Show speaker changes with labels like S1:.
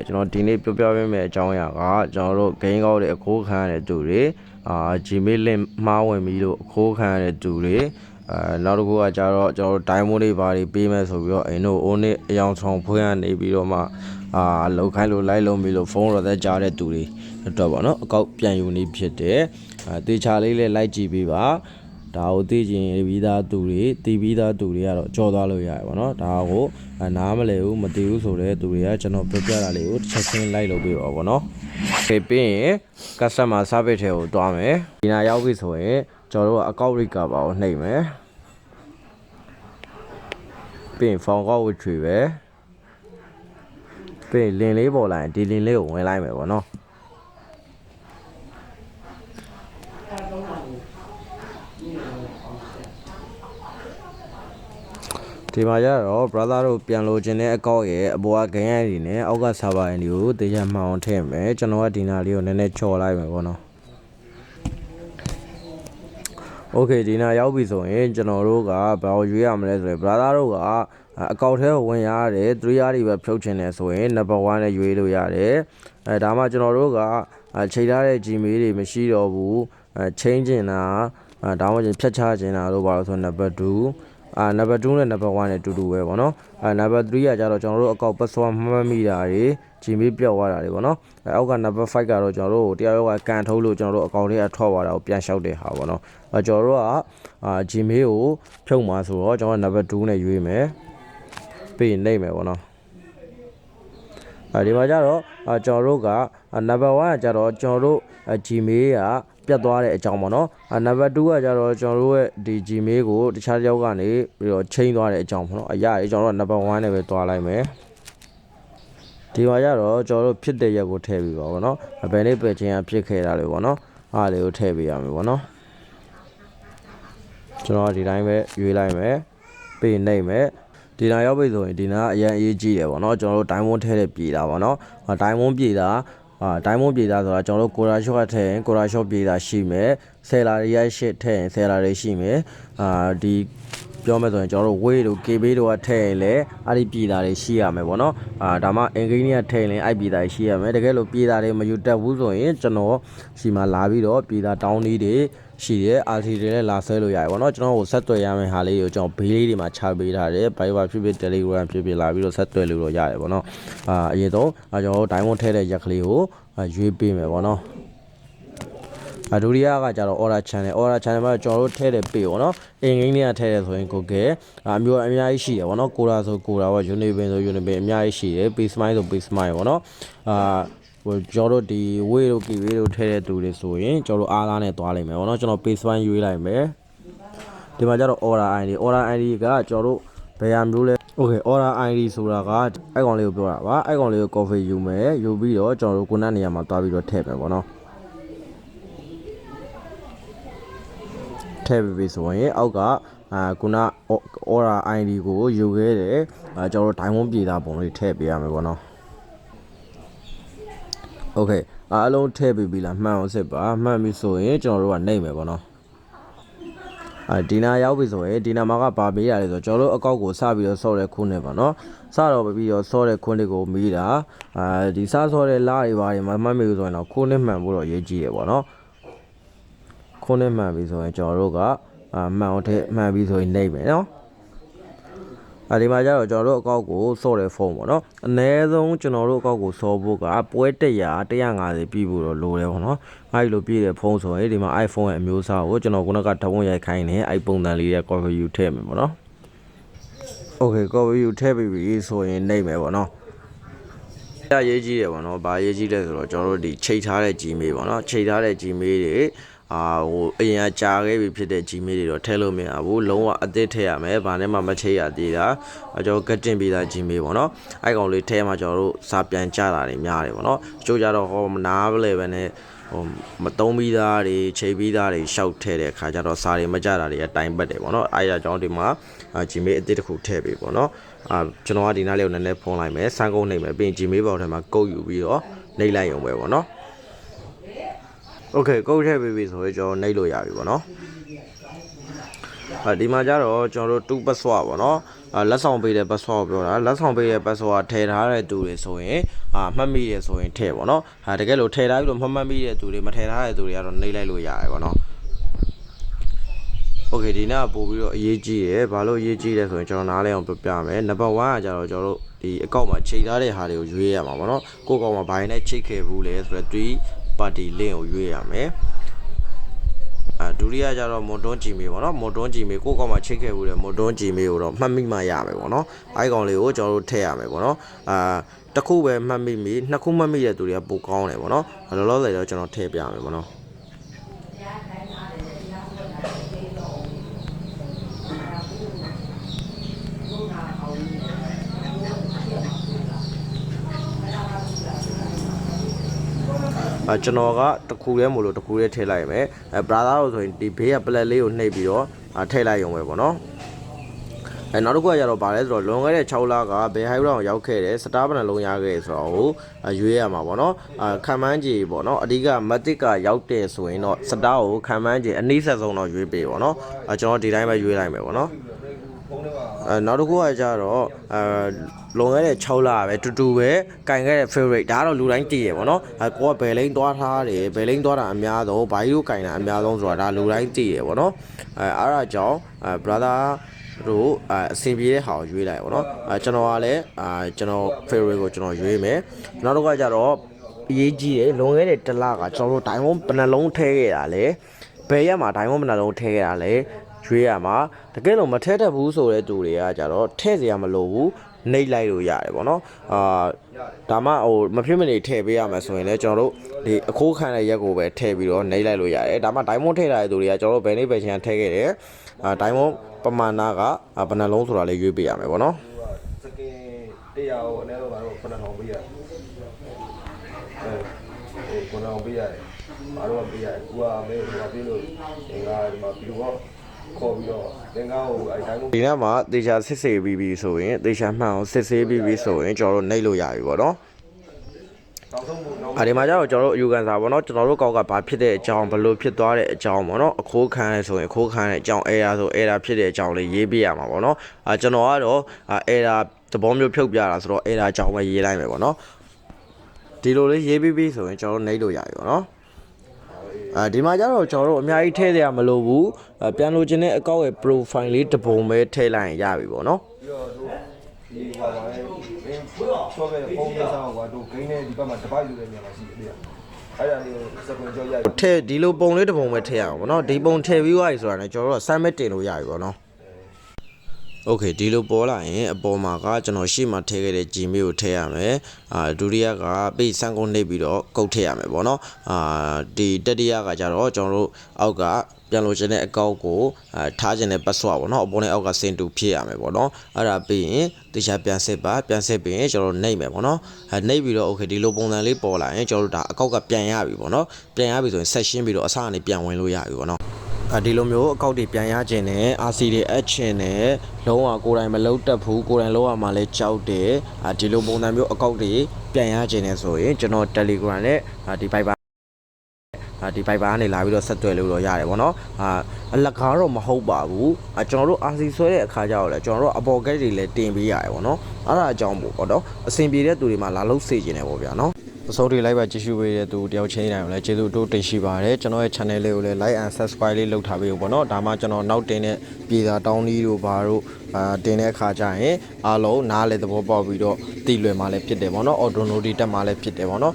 S1: ကျွန်တော်ဒီနေ့ပြောပြပေးမယ့်အကြောင်းအရာကကျွန်တော်တို့ဂိမ်းကောက်တဲ့အခိုးခံရတဲ့သူတွေGmail link မှားဝင်ပြီးလို့အခိုးခံရတဲ့သူတွေနောက်တစ်ခုကကြတော့ကျွန်တော်တို့ diamond တွေဘာတွေပေးမယ်ဆိုပြီးတော့အိမ်တို့အိုးနဲ့အယောင်ဆောင်ဖွင့်ရနေပြီးတော့မှလောက်ခိုင်းလို့လိုက်လုံးပြီးလို့ဖုန်းရောသက်ကြားတဲ့သူတွေတော့ပေါ့နော်အကောက်ပြန်ယူနေဖြစ်တယ်တေချာလေးလည်းလိုက်ကြည့်ပေးပါဒါကိုသိချင်ပြီးသားသူတွေတီးပြီးသားသူတွေကတော့ကြော်သွားလို့ရတယ်ပေါ့နော်ဒါကိုနားမလဲဘူးမသိဘူးဆိုတဲ့သူတွေကကျွန်တော်ပြောပြတာလေးကိုချက်ချင်းလိုက်လုပ်ပေးပါပေါ့နော်ပြီးရင် customer service ထဲကိုတွားမယ်ဒီနာရောက်ပြီဆိုရင်ကျွန်တော်တို့အကောက် recover ကိုနှိပ်မယ်ပြီးရင် phone call ကိုထွေပဲပြီးရင်လင်လေးပေါ်လာရင်ဒီလင်လေးကိုဝင်လိုက်မယ်ပေါ့နော်ဒီမှာကျတော့ brother တို့ပြန်လိုချင်တဲ့အကောက်ရဲ့အပေါ်ကဂိမ်းရိုက်တွေနဲ့အောက်က server အန်ဒီကိုတရားမှန်အောင်ထည့်မယ်ကျွန်တော်ကဒီနာလေးကိုနည်းနည်းချော်လိုက်မယ်ပေါ့နော် Okay ဒီနာရောက်ပြီဆိုရင်ကျွန်တော်တို့ကဘာကိုရွေးရမလဲဆိုရင် brother တို့ကအကောက်ထဲကိုဝင်ရတယ်3ရာတွေပဲဖြုတ်ချင်တယ်ဆိုရင် number 1နဲ့ရွေးလို့ရတယ်ဒါမှကျွန်တော်တို့ကချိန်ထားတဲ့ Gmail တွေမရှိတော့ဘူးchange ကျင်တာဒါမှမဟုတ်ဖြတ်ချခြင်းတာတို့ဘာလို့ဆို number 2number 2နဲ့ number 1နဲ့တူတူပဲပေါ့နော်number 3ကကြတော့ကျွန်တော်တို့အကောက် password မှတ်မိတာတွေ Gmail ပြောက်သွားတာတွေပေါ့နော်အောက်က number 5ကတော့ကျွန်တော်တို့တရားရောကကန်ထုတ်လို့ကျွန်တော်တို့အကောက်ထဲကထွက်သွားတာကိုပြန်လျှောက်တဲ့ဟာပေါ့နော်ကျွန်တော်တို့ကGmail ကိုဖြုတ်မှာဆိုတော့ကျွန်တော် number 2နဲ့ရွေးမယ်ပြီးရင်နှိပ်မယ်ပေါ့နော်ဒီမှာကျတော့ကျွန်တော်တို့က number 1ကကြတော့ကျွန်တော်တို့Gmail ကပြတ်သွားတဲ့အကြောင်းပေါ့နော်number 2ကကြတော့ကျွန်တော်တို့ရဲ့ဒီ Gmail ကိုတခြားတစ်ယောက်ကနေပြီးတော့ချိန်သွားတဲ့အကြောင်းပေါ့နော်အရာကြီးကျွန်တော်တို့ number 1နဲ့ပဲတွားလိုက်မယ်ဒီမှာကျတော့ကျွန်တော်တို့ဖြစ်တဲ့ရက်ကိုထည့်ပြီးပါပေါ့နော်ဘယ်နေ့ပဲချင်းအဖြစ်ခဲ့တာလေပေါ့နော်အားလေးကိုထည့်ပေးရမယ်ပေါ့နော်ကျွန်တော်ဒီတိုင်းပဲရွေးလိုက်မယ်ပြီးနှိပ်မယ်ဒီနာရောက်ပြီဆိုရင်ဒီနာအရင်အရေးကြီးတယ်ပေါ့နော်ကျွန်တော်တို့ diamond ထဲတဲ့ပြည်တာပေါ့နော် diamond ပြည်တာdiamond ပြည်တာဆိုတာကျွန်တော်တို့ Quora shot ထည့်ရင် Quora shot ပြည်တာရှိမယ် seller တွေရဲ့ shit ထည့်ရင် seller တွေရှိမယ်ဒီပြောမယ်ဆိုရင်ကျွန်တော်တို့ weight တို့ KB တို့ကထည့်ရင်လည်းအဲ့ဒီပြည်တာတွေရှိရမယ်ပေါ့နော်ဒါမှ ingredient ထည့်ရင်အဲ့ပြည်တာတွေရှိရမယ်တကယ်လို့ပြည်တာတွေမယူတက်ဘူးဆိုရင်ကျွန်တော်ရှိမှလာပြီးတော့ပြည်တာတောင်းနေတွေရှိတယ် RT တွေလည်းလာဆွဲလို့ရတယ်ပေါ့နော်ကျွန်တော်ကိုဆက်သွယ်ရမယ့်ဟာလေးကိုကျွန်တော်ဘေးလေးတွေမှာချပေးထားတယ် Viber ဖြစ်ဖြစ် Telegram ဖြစ်ဖြစ်လာပြီးတော့ဆက်သွယ်လို့တော့ရတယ်ပေါ့နော်အရင်ဆုံးကျွန်တော်တို့ diamond ထည့်တဲ့ရက်ကလေးကိုရွေးပေးမယ်ပေါ့နော်ဒုတိယကကြတော့ order channel မှာကျွန်တော်တို့ထည့်တဲ့ပေပေါ့နော်အင်္ဂိမ်းတွေကထည့်တယ်ဆိုရင်ကိုကဲအမျိုးအများကြီးရှိတယ်ပေါ့နော်ကိုရာဆိုကိုရာပေါ့ Unipin ဆို Unipin အများကြီးရှိတယ် Pay Smile ဆို Pay Smile ပေါ့နော်ကျွန်တော်တို့ဒီ weight တို့ KB တို့ထည့်တဲ့သူတွေဆိုရင်ကျွန်တော်တို့အားသားနဲ့သွားလိမ့်မယ်ပေါ့နော်ကျွန်တော် Pay Smile ရွေးလိုက်မယ်ဒီမှာကြတော့ order ID ကကျွန်တော်တို့ဘယ်ဟာမျိုးလဲ Okay order ID ဆိုတာကအဲ့ကောင်လေးကိုပြောတာပါအဲ့ကောင်လေးကို coffee ယူမယ်ယူပြီးတော့ကျွန်တော်တို့ခုနနေရာမှာသွားပြီးတော့ထည့်မယ်ပေါ့နော်ထည့်ပြီးပြီဆိုရင်အောက်ကခုန order ID ကိုယူခဲ့တယ်ကျွန်တော်တို့ diamond ပြည်သားပုံလေးထည့်ပေးရမယ်ပေါ့နော် Okay အားလုံးထည့်ပေးပြီလားမှန်အောင်စစ်ပါမှန်ပြီဆိုရင်ကျွန်တော်တို့ကနှိပ်မယ်ပေါ့နော်ဒီနာရောက်ပြီဆိုရင်ဒီနာမှာကပါပေးရတယ်ဆိုကျွန်တော်တို့အကောက်ကိုစပြီးတော့ဆော့တဲ့ခုနဲ့ပေါ့နော်စတော့ပြီးတော့ဆော့တဲ့ခုလေးကိုမီးတာဒီစဆော့တဲ့လားတွေဘာတွေမှတ်မိလို့ဆိုရင်တော့ခုနဲ့မှန်ဖို့တော့ရေးကြည့်ရပေါ့နော်ခုနဲ့မှန်ပြီဆိုရင်ကျွန်တော်တို့ကမှန်အောင်ထည့်မှန်ပြီဆိုရင်နှိပ်မယ်နော်ဒီမှာကျတော့ကျွန်တော်တို့အကောက်ကိုဆော့တဲ့ဖုန်းပေါ့နော်အနည်းဆုံးကျွန်တော်တို့အကောက်ကိုဆော့ဖို့ကပွဲ150ပြည့်ဖို့တော့လိုတယ်ပေါ့နော်အဲ့လိုပြည့်တဲ့ဖုန်းဆိုရင်ဒီမှာ iPhone ရဲ့အမျိုးအစားကိုကျွန်တော်ခုနကဓာတ်ပုံရိုက်ခိုင်းနေအဲ့ပုံစံလေးရဲ့ cover view ထည့်မယ်ပေါ့နော် Okay cover view ထည့်ပြီးပြီဆိုရင်နှိပ်မယ်ပေါ့နော်ရေးကြီးတယ်ပေါ့နော်ဘာရေးကြီးလဲဆိုတော့ကျွန်တော်တို့ဒီချိန်ထားတဲ့ Gmail ပေါ့နော်ချိန်ထားတဲ့ Gmail တွေဟိုအရင်ကကြာခဲ့ပြီဖြစ်တဲ့ Gmail တွေတော့ထည့်လို့မရဘူးလုံးဝအသစ်ထည့်ရမယ်ဘာနဲ့မှမချိန်ရသေးတာကျွန်တော်ကတင်ပေးတာ Gmail ပေါ့နော်အဲ့ကောင်လေးထည့်မှကျွန်တော်တို့စာပြန်ကြတာတွေများတယ်ပေါ့နော်ကျိုးကြတော့ဟောနားလဲပဲနဲ့မသုံးပြီးသားတွေချိန်ပြီးသားတွေရှောက်ထည့်တဲ့အခါကျတော့စာတွေမကြတာတွေအတိုင်းပတ်တယ်ပေါ့နော်အဲ့ဒါကြောင့်ဒီမှာGmail အသစ်တစ်ခုထည့်ပေးပေါ့နော်ကျွန်တော်ကဒီနားလေးကိုနည်းနည်းဖုံးလိုက်မယ်စမ်းကုန်းနှိပ်မယ်ပြီးရင် Gmail ပေါက်ထဲမှာကုတ်ယူပြီးတော့နှိပ်လိုက်ရုံပဲပေါ့နော်Okay ကုတ်ထည့်ပေးပြီဆိုရင်ကျွန်တော်နှိပ်လို့ရပြီပေါ့နော်ဒီမှာကျတော့ကျွန်တော်တို့2 password ပေါ့နော် လက်ဆောင်ပေးတဲ့ password ကိုပြောတာလက်ဆောင်ပေးတဲ့ password ကထည့်ထားတဲ့သူတွေဆိုရင်မှတ်မိတယ်ဆိုရင်ထည့်ပေါ့နော်တကယ်လို့ထည့်ထားပြီးတော့မှတ်မိတဲ့သူတွေမထည့်ထားတဲ့သူတွေကတော့နှိပ်လိုက်လို့ရတယ်ပေါ့နော်โอเคဒီနေ့ပို့ပြီးတော့အရေးကြီးတယ်ဘာလို့အရေးကြီးလဲဆိုရင်ကျွန်တော်နားလဲအောင်ပြောပြမယ်နံပါတ်1ကကြတော့ကျွန်တော်တို့ဒီအကောင့်မှာချိန်ထားတဲ့ဟာတွေကိုရွေးရမှာပေါ့နော်ကိုယ့်အကောင့်မှာဘာတွေနဲ့ချိန်ခဲ့ဘူးလဲဆိုတော့3 party link ကိုရွေးရမယ်ဒုတိယကျတော့မွန်တွန်း Gmail ပေါ့နော်မွန်တွန်း Gmail ကိုယ့်ကောင်မှာချိန်ခဲ့ဘူးလေမွန်တွန်း Gmail ကိုတော့မှတ်မိမှရမယ်ပေါ့နော်အဲကောင်လေးကိုကျွန်တော်တို့ထည့်ရမယ်ပေါ့နော်တစ်ခုပဲမှတ်မိမိနှစ်ခုမှတ်မိတဲ့သူတွေကပိုကောင်းတယ်ပေါ့နော်လောလောဆယ်တော့ကျွန်တော်ထည့်ပြမယ်ပေါ့နော်ကျွန်တော်ကတခုတည်းမို့လို့တခုတည်းထည့်လိုက်မယ်brother တို့ဆိုရင်ဒီဘေးက plate လေးကိုနှိပ်ပြီးတော့ထည့်လိုက်ရုံပဲပေါ့နော်နောက်တစ်ခုကကြတော့ဗာလဲဆိုတော့လွန်ခဲ့တဲ့6လကဘယ် high ground ရောက်ခဲ့တယ်စတားဘယ်နှလုံးရခဲ့ဆိုတော့ရွေးရမှာပေါ့နော်ခံမှန်းကြည့်ပေါ့နော်အဓိက matic ကရောက်တယ်ဆိုရင်တော့စတားကိုခံမှန်းကြည့်အနည်းဆက်ဆုံးတော့ရွေးပေးပေါ့နော်ကျွန်တော်ဒီတိုင်းပဲရွေးလိုက်မယ်ပေါ့နော်နောက်တစ်ခုကကြတော့လွန်ခဲ့တဲ့6လပဲတူတူပဲကင်ခဲ့တဲ့ favorite ဒါကတော့လူတိုင်းသိရပေါ့နော်ကိုကဘယ်လိန်သွားထားတယ်ဘယ်လိန်သွားတာအများဆုံးဘာကြီးတို့ကင်တာအများဆုံးဆိုတာဒါလူတိုင်းသိရပေါ့နော်အဲ့ဒါကြောင့်brother တို့အဆင်ပြေတဲ့ဟာကိုရွေးလိုက်ပေါ့နော်ကျွန်တော်ကလည်းကျွန်တော် favorite ကိုကျွန်တော်ရွေးမယ်နောက်တစ်ခါကျတော့အရေးကြီးတယ်လွန်ခဲ့တဲ့တစ်လကကျွန်တော်တို့ဒိုင်ဝမ်ဘယ်နှလုံးထဲခဲ့တာလဲဘယ်ရက်မှာဒိုင်ဝမ်ဘယ်နှလုံးထဲခဲ့တာလဲရွေးရမှာတကယ်လို့မထဲတတ်ဘူးဆိုတဲ့သူတွေကကြတော့ထဲ့စရာမလိုဘူးနှိပ်လိုက်လို့ရတယ်ပေါ့နော်ဒါမှမဖြစ်မနေထည့်ပေးရမယ်ဆိုရင်လည်းကျွန်တော်တို့ဒီအခိုးခံတဲ့ရက်ကိုပဲထည့်ပြီးတော့နှိပ်လိုက်လို့ရတယ်ဒါမှဒိုင်မွန်ထည့်ထားတဲ့သူတွေကကျွန်တော်တို့ဘယ်နေ့ပဲချင်းထည့်ခဲ့တယ်ဒိုင်မွန်ပမာဏကဘယ်နှလုံးဆိုတာလေးရွေးပေးရမယ်ပေါ့နော်
S2: စကင်100ကိုအနည်းဆုံးကတော့9000ပေးရတယ်9000ပေးရတယ်ဘာလို့ပေးရတယ်ကိုကမဲဟိုကပေးလို့ငါဒီမှာပြီးတော့ခေါ်ပြီးတော့သင်္ကားကိုအဲတိုင်းကို
S1: ဒီနေ့မှာတေချာစစ်ဆေးပြီးပြီဆိုရင်တေချာမှန်အောင်စစ်ဆေးပြီးပြီဆိုရင်ကျွန်တော်တို့နှိပ်လို့ရပြီပေါ့နော်ဒီမှာကျတော့ကျွန်တော်တို့အယူခံစာပေါ့နော်ကျွန်တော်တို့ကောက်ကဘာဖြစ်တဲ့အကြောင်းဘလို့ဖြစ်သွားတဲ့အကြောင်းပေါ့နော်အခိုးခံရဆိုရင်အခိုးခံတဲ့အကြောင်းerror ဆို error ဖြစ်တဲ့အကြောင်းလေးရေးပြရမှာပေါ့နော်ကျွန်တော်ကတော့ error သဘောမျိုးဖြုတ်ပြတာဆိုတော့ error အကြောင်းပဲရေးလိုက်မယ်ပေါ့နော်ဒီလိုလေးရေးပြီးပြီဆိုရင်ကျွန်တော်တို့နှိပ်လို့ရပြီပေါ့နော်ဒီမှာကျတော့ကျွန်တော်တို့အများကြီးထည့်ရမလို့ဘူးပြန်လို့ခြင်းတဲ့အကောက်ရဲ့ profile လေးတစ်ပုံပဲထည့်လိုက်ရင်ရပြီပေါ့နော်
S2: ပြီးတော့တို့ဒီဟာပါလေဆော့ခဲ့တဲ့ဖုန်းလေးဆောင်ကတို့ဂိမ်းနဲ့ဒီဘက်မှာ device လို့တဲ့နေရာမှာရှိတယ်အဲ့ဒါလေးကိုစကွန်ကြောက်ရိုက်
S1: ထည့်ဒီလိုပုံလေးတစ်ပုံပဲထည့်ရအောင်ပေါ့နော်ဒီပုံထည့်ပြီးသွားပြီဆိုတာနဲ့ကျွန်တော်တို့ submit တင်လို့ရပြီပေါ့နော်โอเคဒီလိုပေါ်လာရင်အပေါ်မှာကကျွန်တော်ရှေ့မှာထည့်ခဲ့တဲ့ Gmail ကိုထည့်ရမယ်ဒုတိယကပေးစမ်းကုန်နှိပ်ပြီးတော့ကုတ်ထည့်ရမယ်ပေါ့နော်ဒီတတိယကကြတော့ကျွန်တော်တို့အောက်ကပြန်လို့ခြင်းတဲ့အကောင့်ကိုထားခြင်းတဲ့ password ပေါ့နော်အပေါ်နဲ့အောက်ကစင်တူဖြည့်ရမယ်ပေါ့နော်အဲ့ဒါပြီးရင်တခြားပြန်စစ်ပြီးရင်ကျွန်တော်တို့နှိပ်မယ်ပေါ့နော်နှိပ်ပြီးတော့ okay ဒီလိုပုံစံလေးပေါ်လာရင်ကျွန်တော်တို့ဒါအကောင့်ကပြန်ရပြီပေါ့နော်ပြန်ရပြီဆိုရင်ဆက်ရှင်းပြီးတော့အစကနေပြန်ဝင်လို့ရပြီပေါ့နော်ဒီလိုမျိုးအကောက်တွေပြန်ရခြင်းနဲ့ RC တွေအပ်ခြင်းနဲ့လုံးဝကိုယ်တိုင်မလုံးတက်ဘူးကိုယ်တိုင်လုံးဝမှလည်းကြောက်တယ်ဒီလိုပုံစံမျိုးအကောက်တွေပြန်ရခြင်းနဲ့ဆိုရင်ကျွန်တော် Telegram နဲ့ဒီ Viber ကနေလာပြီးတော့ဆက်သွယ်လို့တော့ရတယ်ပေါ့နော်အလကားတော့မဟုတ်ပါဘူးကျွန်တော်တို့ RC ဆွဲတဲ့အခါကျတော့လေကျွန်တော်တို့အပေါ်ကက်တွေလည်းတင်ပေးရတယ်ပေါ့နော်အဲ့ဒါအကြောင်းပေါ့နော်အဆင်ပြေတဲ့သူတွေမှာလာလို့စေခြင်းတယ်ပေါ့ဗျာနော်အစိုးရလိုက်ပါကြည့်ရှုပေးတဲ့သူတယောက်ချင်းတိုင်းကိုလည်းကျေးဇူးတို့တင်ရှိပါတယ်ကျွန်တော်ရဲ့ channel လေးကိုလည်း like and subscribe လေးလုပ်ထားပေးဖို့ပေါ့နော်ဒါမှကျွန်တော်နောက်တင်တဲ့ပြည်သာတောင်းလေးတို့ဘာတို့တင်တဲ့အခါကျရင်အားလုံးနားလေသဘောပေါက်ပြီးတော့တည်လွယ်မှလည်းဖြစ်တယ်ပေါ့နော် auto note တက်မှလည်းဖြစ်တယ်ပေါ့နော်